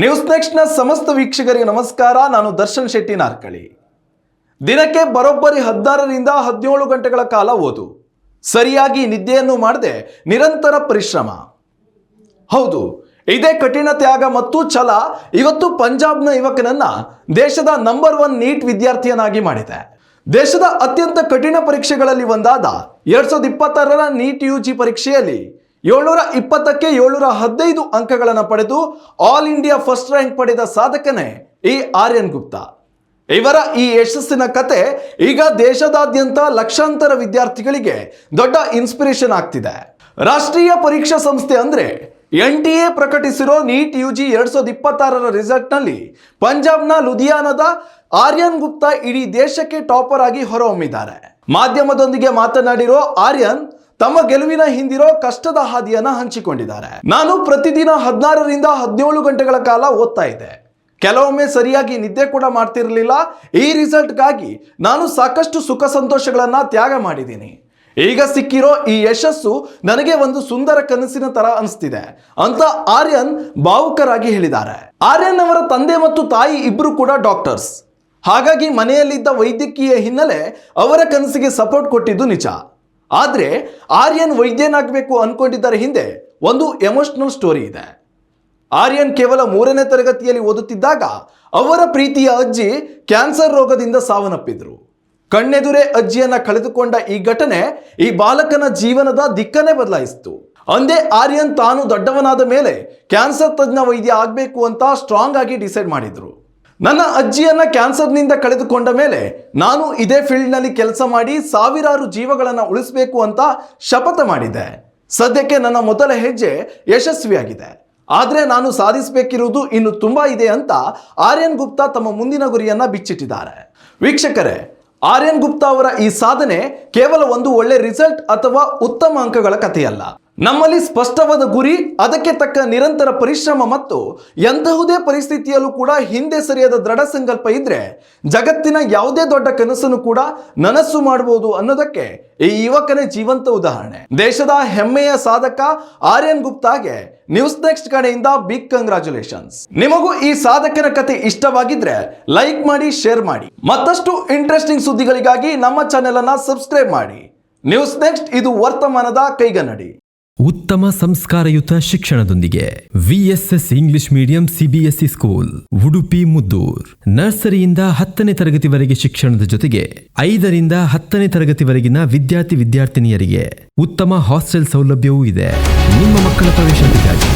News next ನ ಸಮಸ್ತ ವೀಕ್ಷಕರಿಗೆ ನಮಸ್ಕಾರ. ನಾನು ದರ್ಶನ್ ಶೆಟ್ಟಿ ನಾರ್ಕಳಿ. ದಿನಕ್ಕೆ ಬರೋಬ್ಬರಿ 16ರಿಂದ 17 ಗಂಟೆಗಳ ಕಾಲ ಓದು, ಸರಿಯಾಗಿ ನಿದ್ದೆಯನ್ನು ಮಾಡದೆ ನಿರಂತರ ಪರಿಶ್ರಮ. ಹೌದು, ಇದೇ ಕಠಿಣ ತ್ಯಾಗ ಮತ್ತು ಛಲ ಇವತ್ತು ಪಂಜಾಬ್ನ ಯುವಕನನ್ನ ದೇಶದ ನಂಬರ್ 1 ನೀಟ್ ವಿದ್ಯಾರ್ಥಿಯನ್ನಾಗಿ ಮಾಡಿದೆ. ದೇಶದ ಅತ್ಯಂತ ಕಠಿಣ ಪರೀಕ್ಷೆಗಳಲ್ಲಿ ಒಂದಾದ 2026ರ ನೀಟ್ ಯುಜಿ ಪರೀಕ್ಷೆಯಲ್ಲಿ 720ಕ್ಕೆ 715 ಅಂಕಗಳನ್ನು ಪಡೆದು ಆಲ್ ಇಂಡಿಯಾ ಫಸ್ಟ್ ರ್ಯಾಂಕ್ ಪಡೆದ ಸಾಧಕನೇ ಈ ಆರ್ಯನ್ ಗುಪ್ತಾ. ಇವರ ಈ ಯಶಸ್ಸಿನ ಕತೆ ಈಗ ದೇಶದಾದ್ಯಂತ ಲಕ್ಷಾಂತರ ವಿದ್ಯಾರ್ಥಿಗಳಿಗೆ ದೊಡ್ಡ ಇನ್ಸ್ಪಿರೇಷನ್ ಆಗ್ತಿದೆ. ರಾಷ್ಟ್ರೀಯ ಪರೀಕ್ಷಾ ಸಂಸ್ಥೆ ಅಂದ್ರೆ NTA ಪ್ರಕಟಿಸಿರೋ ನೀಟ್ ಯುಜಿ 2026ರ ರಿಸಲ್ಟ್ನಲ್ಲಿ ಪಂಜಾಬ್ನ ಲುಧಿಯಾನದ ಆರ್ಯನ್ ಗುಪ್ತಾ ಇಡೀ ದೇಶಕ್ಕೆ ಟಾಪರ್ ಆಗಿ ಹೊರಹೊಮ್ಮಿದ್ದಾರೆ. ಮಾಧ್ಯಮದೊಂದಿಗೆ ಮಾತನಾಡಿರೋ ಆರ್ಯನ್ ತಮ್ಮ ಗೆಲುವಿನ ಹಿಂದಿರೋ ಕಷ್ಟದ ಹಾದಿಯನ್ನ ಹಂಚಿಕೊಂಡಿದ್ದಾರೆ. ನಾನು ಪ್ರತಿದಿನ 16ರಿಂದ 17 ಗಂಟೆಗಳ ಕಾಲ ಓದ್ತಾ ಇದ್ದೆ. ಕೆಲವೊಮ್ಮೆ ಸರಿಯಾಗಿ ನಿದ್ದೆ ಕೂಡ ಮಾಡ್ತಿರಲಿಲ್ಲ. ಈ ರಿಸಲ್ಟ್ಗಾಗಿ ನಾನು ಸಾಕಷ್ಟು ಸುಖ ಸಂತೋಷಗಳನ್ನ ತ್ಯಾಗ ಮಾಡಿದ್ದೀನಿ. ಈಗ ಸಿಕ್ಕಿರೋ ಈ ಯಶಸ್ಸು ನನಗೆ ಒಂದು ಸುಂದರ ಕನಸಿನ ತರ ಅನಿಸ್ತಿದೆ ಅಂತ ಆರ್ಯನ್ ಭಾವುಕರಾಗಿ ಹೇಳಿದ್ದಾರೆ. ಆರ್ಯನ್ ಅವರ ತಂದೆ ಮತ್ತು ತಾಯಿ ಇಬ್ರು ಕೂಡ ಡಾಕ್ಟರ್ಸ್. ಹಾಗಾಗಿ ಮನೆಯಲ್ಲಿದ್ದ ವೈದ್ಯಕೀಯ ಹಿನ್ನೆಲೆ ಅವರ ಕನಸಿಗೆ ಸಪೋರ್ಟ್ ಕೊಟ್ಟಿದ್ದು ನಿಜ. ಆದ್ರೆ ಆರ್ಯನ್ ವೈದ್ಯನಾಗಬೇಕು ಅನ್ಕೊಂಡಿದ್ದರ ಹಿಂದೆ ಒಂದು ಎಮೋಷನಲ್ ಸ್ಟೋರಿ ಇದೆ. ಆರ್ಯನ್ ಕೇವಲ 3ನೇ ತರಗತಿಯಲ್ಲಿ ಓದುತ್ತಿದ್ದಾಗ ಅವರ ಪ್ರೀತಿಯ ಅಜ್ಜಿ ಕ್ಯಾನ್ಸರ್ ರೋಗದಿಂದ ಸಾವನ್ನಪ್ಪಿದ್ರು. ಕಣ್ಣೆದುರೇ ಅಜ್ಜಿಯನ್ನ ಕಳೆದುಕೊಂಡ ಈ ಘಟನೆ ಈ ಬಾಲಕನ ಜೀವನದ ದಿಕ್ಕನ್ನೇ ಬದಲಾಯಿಸಿತು. ಅಂದೇ ಆರ್ಯನ್ ತಾನು ದೊಡ್ಡವನಾದ ಮೇಲೆ ಕ್ಯಾನ್ಸರ್ ತಜ್ಞ ವೈದ್ಯ ಆಗಬೇಕು ಅಂತ ಸ್ಟ್ರಾಂಗ್ ಆಗಿ ಡಿಸೈಡ್ ಮಾಡಿದ್ರು. ನನ್ನ ಅಜ್ಜಿಯನ್ನ ಕ್ಯಾನ್ಸರ್ನಿಂದ ಕಳೆದುಕೊಂಡ ಮೇಲೆ ನಾನು ಇದೇ ಫೀಲ್ಡ್ನಲ್ಲಿ ಕೆಲಸ ಮಾಡಿ ಸಾವಿರಾರು ಜೀವಗಳನ್ನು ಉಳಿಸಬೇಕು ಅಂತ ಶಪಥ ಮಾಡಿದೆ. ಸದ್ಯಕ್ಕೆ ನನ್ನ ಮೊದಲ ಹೆಜ್ಜೆ ಯಶಸ್ವಿಯಾಗಿದೆ. ಆದರೆ ನಾನು ಸಾಧಿಸಬೇಕಿರುವುದು ಇನ್ನು ತುಂಬಾ ಇದೆ ಅಂತ ಆರ್ಯನ್ ಗುಪ್ತಾ ತಮ್ಮ ಮುಂದಿನ ಗುರಿಯನ್ನ ಬಿಚ್ಚಿಟ್ಟಿದ್ದಾರೆ. ವೀಕ್ಷಕರೇ, ಆರ್ಯನ್ ಗುಪ್ತಾ ಅವರ ಈ ಸಾಧನೆ ಕೇವಲ ಒಂದು ಒಳ್ಳೆ ರಿಸಲ್ಟ್ ಅಥವಾ ಉತ್ತಮ ಅಂಕಗಳ ಕಥೆಯಲ್ಲ. ನಮ್ಮಲ್ಲಿ ಸ್ಪಷ್ಟವಾದ ಗುರಿ, ಅದಕ್ಕೆ ತಕ್ಕ ನಿರಂತರ ಪರಿಶ್ರಮ ಮತ್ತು ಎಂತಹುದೇ ಪರಿಸ್ಥಿತಿಯಲ್ಲೂ ಕೂಡ ಹಿಂದೆ ಸರಿಯದ ದೃಢ ಸಂಕಲ್ಪ ಇದ್ರೆ ಜಗತ್ತಿನ ಯಾವುದೇ ದೊಡ್ಡ ಕನಸನ್ನು ಕೂಡ ನನಸು ಮಾಡಬಹುದು ಅನ್ನೋದಕ್ಕೆ ಈ ಯುವಕನೇ ಜೀವಂತ ಉದಾಹರಣೆ. ದೇಶದ ಹೆಮ್ಮೆಯ ಸಾಧಕ ಆರ್ಯನ್ ಗುಪ್ತಾಗೆ ನ್ಯೂಸ್ ನೆಕ್ಸ್ಟ್ ಕಡೆಯಿಂದ ಬಿಗ್ ಕಂಗ್ರಾಚುಲೇಷನ್ಸ್. ನಿಮಗೂ ಈ ಸಾಧಕನ ಕತೆ ಇಷ್ಟವಾಗಿದ್ರೆ ಲೈಕ್ ಮಾಡಿ, ಶೇರ್ ಮಾಡಿ. ಮತ್ತಷ್ಟು ಇಂಟ್ರೆಸ್ಟಿಂಗ್ ಸುದ್ದಿಗಳಿಗಾಗಿ ನಮ್ಮ ಚಾನೆಲ್ ಅನ್ನ ಸಬ್ಸ್ಕ್ರೈಬ್ ಮಾಡಿ. ನ್ಯೂಸ್ ನೆಕ್ಸ್ಟ್, ಇದು ವರ್ತಮಾನದ ಕೈಗನ್ನಡಿ. ಉತ್ತಮ ಸಂಸ್ಕಾರಯುತ ಶಿಕ್ಷಣದೊಂದಿಗೆ VSS English medium CBSE school, Udupi Muddur. ನರ್ಸರಿಯಿಂದ 10ನೇ ತರಗತಿವರೆಗೆ ಶಿಕ್ಷಣದ ಜೊತೆಗೆ 5ರಿಂದ 10ನೇ ತರಗತಿವರೆಗಿನ ವಿದ್ಯಾರ್ಥಿನಿಯರಿಗೆ ಉತ್ತಮ ಹಾಸ್ಟೆಲ್ ಸೌಲಭ್ಯವೂ ಇದೆ. ನಿಮ್ಮ ಮಕ್ಕಳ ಪ್ರವೇಶಕ್ಕಾಗಿ